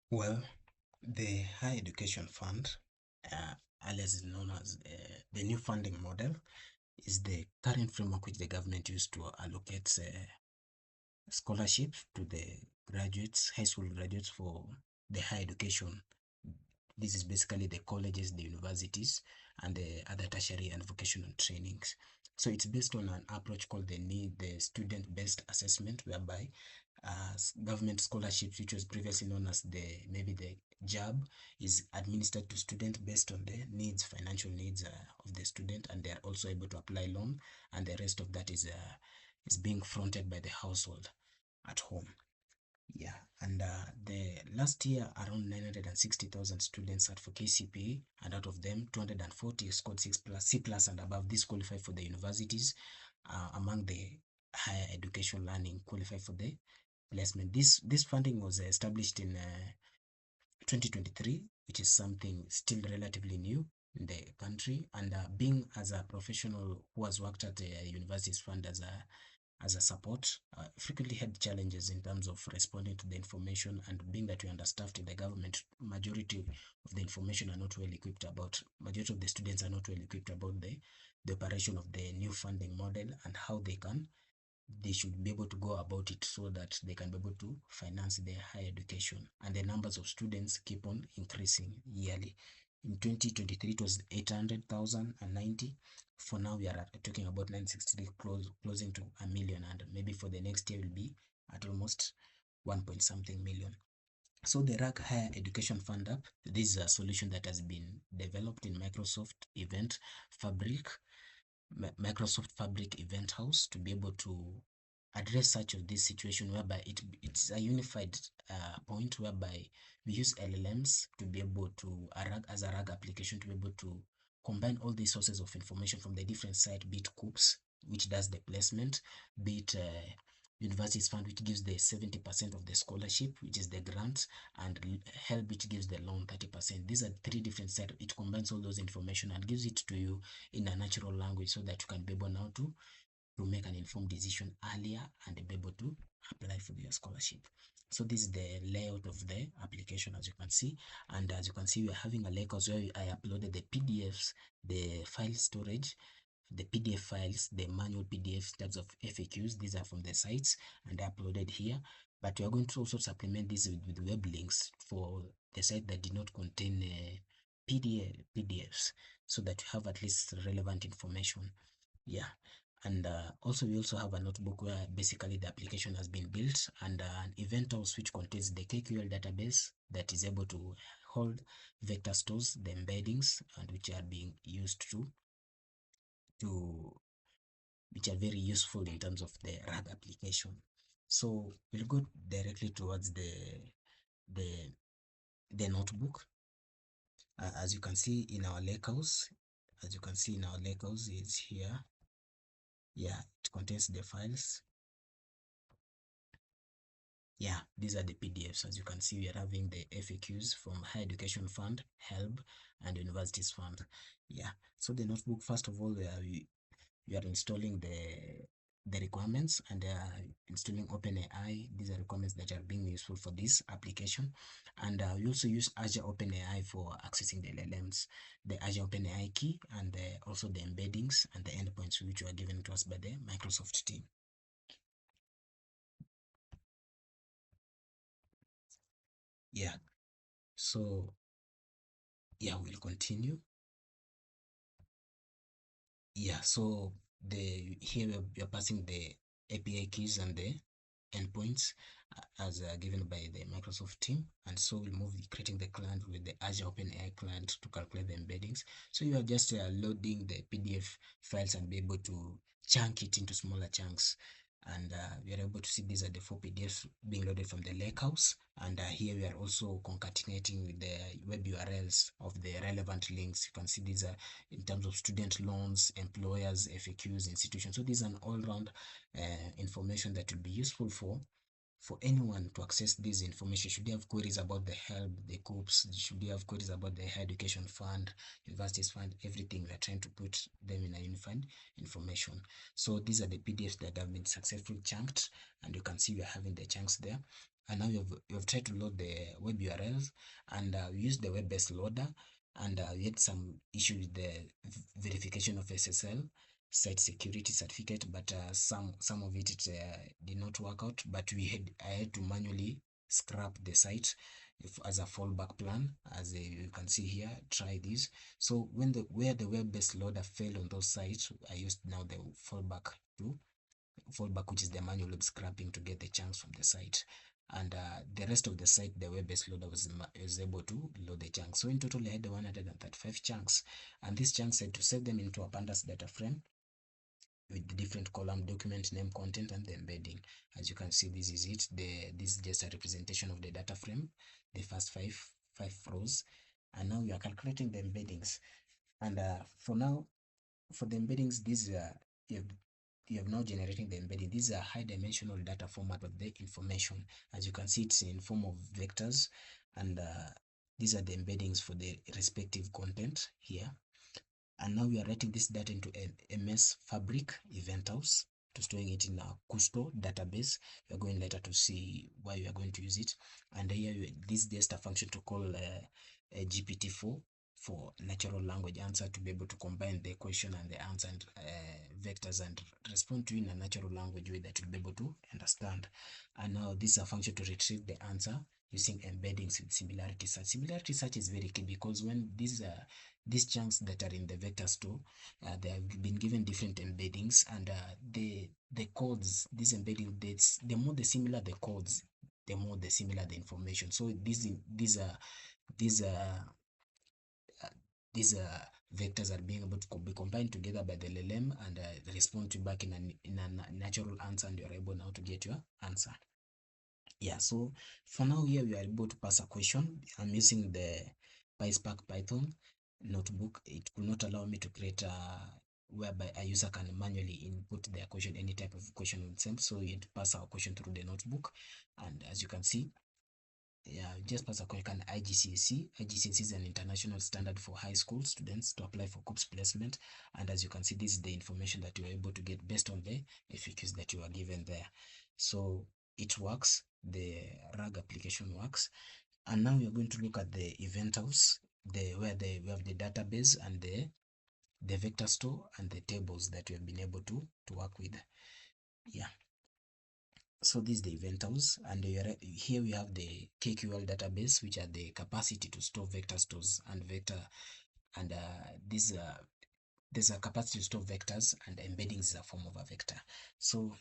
Well, the Higher Education Fund, alias known as the new funding model, is the current framework which the government used to allocate scholarships to the graduates, high school graduates for the higher education. This is basically the colleges, the universities, and the other tertiary and vocational trainings. So it's based on an approach called the student-based assessment, whereby government scholarships, which was previously known as the JAB, is administered to students based on the needs, financial needs of the student, and they are also able to apply loan, and the rest of that is being fronted by the household at home. Yeah, and the last year around 960,000 students sat for KCPE, and out of them 240 scored 6 plus C plus and above. This qualify for the universities. Among the higher education learning qualify for the placement. This funding was established in 2023, which is something still relatively new in the country. And being as a professional who has worked at the universities fund as a support, frequently had challenges in terms of responding to the information, and being that we are understaffed in the government, majority of the information are not well equipped about, majority of the students are not well equipped about the operation of the new funding model and how they should be able to go about it so that they can be able to finance their higher education. And the numbers of students keep on increasing yearly. In 2023, it was 800,090. For now, we are talking about 960, closing to a million, and maybe for the next year will be at almost 1 point something million. So the RAG Higher Education Fund app, this is a solution that has been developed in Fabric, Microsoft Fabric Eventhouse, to be able to address such of this situation, whereby it's a unified point whereby we use LLMs to be able to as a RAG application, to be able to combine all these sources of information from the different site, be it COOPS, which does the placement, be it Universities Fund, which gives the 70% of the scholarship, which is the grant, and HELP, which gives the loan 30%. These are three different sites. It combines all those information and gives it to you in a natural language, so that you can be able now to make an informed decision earlier and be able to apply for your scholarship. So this is the layout of the application, as you can see. And as you can see, we are having a lakehouse where I uploaded the PDFs, the file storage, the PDF files, the manual PDF types of FAQs. These are from the sites and uploaded here. But we are going to also supplement this with web links for the site that did not contain PDFs, so that you have at least relevant information. Yeah. And also we also have a notebook where basically the application has been built, and an Eventhouse which contains the KQL database that is able to hold vector stores, the embeddings, and which are being used to which are very useful in terms of the RAG application. So we'll go directly towards the the notebook. As you can see in our lakehouse, is here. Yeah, it contains the files. Yeah, these are the PDFs. As you can see, we are having the FAQs from Higher Education Fund, HELB, and Universities Fund. Yeah, so the notebook, first of all, we are installing the requirements, and installing OpenAI. These are requirements that are being useful for this application. And we also use Azure OpenAI for accessing the LLMs, the Azure OpenAI key, and also the embeddings and the endpoints which were given to us by the Microsoft team. Yeah, so yeah, we'll continue. Yeah, so the here we are passing the API keys and the endpoints as given by the Microsoft team, and so we'll move creating the client with the Azure OpenAI client to calculate the embeddings. So you are just loading the PDF files and be able to chunk it into smaller chunks. And we are able to see these are the 4 PDFs being loaded from the lakehouse. And here we are also concatenating with the web URLs of the relevant links. You can see these are in terms of student loans, employers, FAQs, institutions. So these are an all-round information that will be useful for anyone to access this information. Should you have queries about the HELP, the COOPS, should you have queries about the Higher Education Fund, Universities Fund, everything, we are trying to put them in a unified information. So these are the PDFs that have been successfully chunked, and you can see we are having the chunks there. and now you've tried to load the web URLs, and we used the web-based loader, and we had some issue with the verification of SSL, site security certificate, but some of it did not work out. But I had to manually scrap the site as a fallback plan, as you can see here. Try this. So where the web-based loader failed on those sites, I used now the fallback, which is the manual web scrapping, to get the chunks from the site. And the rest of the site, the web-based loader was able to load the chunks. So in total, I had 135 chunks, and these chunks I had to save them into a pandas data frame with the different column: document name, content, and the embedding. As you can see, this is it. This is just a representation of the data frame, the first five rows. And now we are calculating the embeddings. And for now, for the embeddings, these you have now generating the embedding. These are high dimensional data format of the information. As you can see, it's in form of vectors, and these are the embeddings for the respective content here. And now we are writing this data into MS Fabric Eventhouse to storing it in a Custo database. We are going later to see why we are going to use it. And here this is just a function to call a GPT-4 for natural language answer, to be able to combine the question and the answer and vectors and respond to in a natural language way that you'll be able to understand. And now this is a function to retrieve the answer using embeddings with similarity search. Similarity search is very key, because when these chunks that are in the vector store, they have been given different embeddings, and the codes, these embedding dates, the more the similar the codes, the more the similar the information. So these vectors are being able to be combined together by the LLM, and respond to back in a natural answer, and you're able now to get your answer. Yeah, so for now here we are able to pass a question. I'm using the PySpark Python notebook. It will not allow me to create whereby a user can manually input their question, any type of question themselves. So you have to pass our question through the notebook, and as you can see, yeah, just pass a question. IGCSE. IGCSE is an international standard for high school students to apply for COOPS placement. And as you can see, this is the information that you are able to get based on the FAQs that you are given there. So it works. The RAG application works. And now we are going to look at the Eventhouse, where we have the database and the vector store and the tables that we have been able to work with. Yeah. So this is the Eventhouse, and here we have the KQL database, which are the capacity to store vector stores and vector, and there's a capacity to store vectors, and embeddings is a form of a vector. So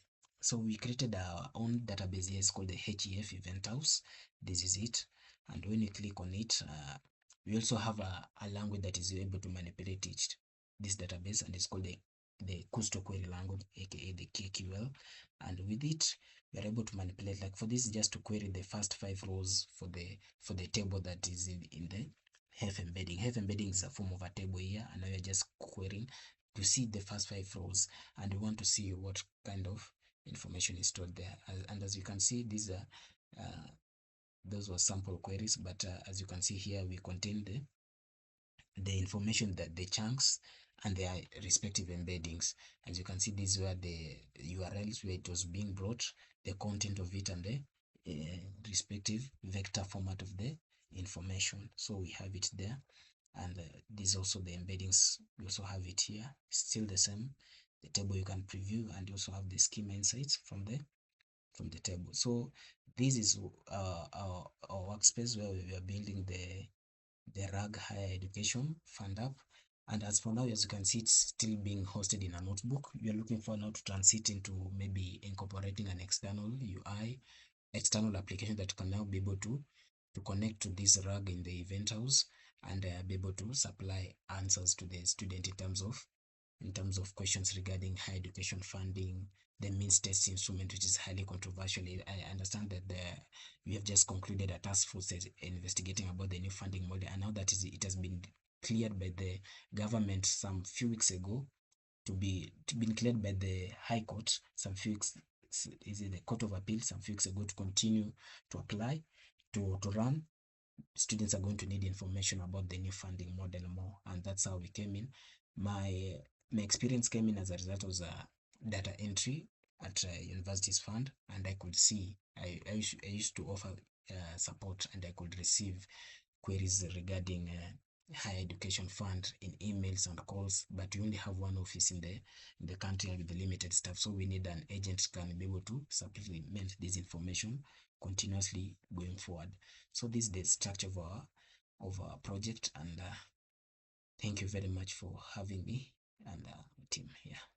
we created our own database here. It's called the HEF Eventhouse. This is it, and when you click on it, we also have a language that is able to manipulate this database, and it's called the Custo query language, aka the KQL. And with it, we are able to manipulate, like for this, just to query the first 5 rows for the table that is in the HEF embedding. HEF embedding is a form of a table here, and now we are just querying to see the first 5 rows, and we want to see what kind of information is stored there. And as you can see, these are those were sample queries, but as you can see here, we contain the information, that the chunks and their respective embeddings. As you can see, these were the URLs where it was being brought, the content of it, and the respective vector format of the information. So we have it there, and this is also the embeddings. We also have it here, still the same. The table you can preview, and you also have the schema insights from the table. So this is our workspace where we are building the RAG Higher Education Fund app. And as for now, as you can see, it's still being hosted in a notebook. We are looking for now to transit into maybe incorporating an external UI, external application that can now be able to connect to this RAG in the Eventhouse, and be able to supply answers to the student in terms of questions regarding higher education funding, the means test instrument, which is highly controversial. I understand that we have just concluded a task force investigating about the new funding model, and now that it has been cleared by the government some few weeks ago, to been cleared by the High Court some few weeks, is it the Court of Appeal some few weeks ago, to continue to apply to run. Students are going to need information about the new funding model more, and that's how we came in. My experience came in as a result of the data entry at Universities Fund, and I could see I used to offer support, and I could receive queries regarding higher education fund in emails and calls. But we only have one office in the country with the limited staff, so we need an agent who can be able to supplement this information continuously going forward. So this is the structure of our project, and thank you very much for having me and team here.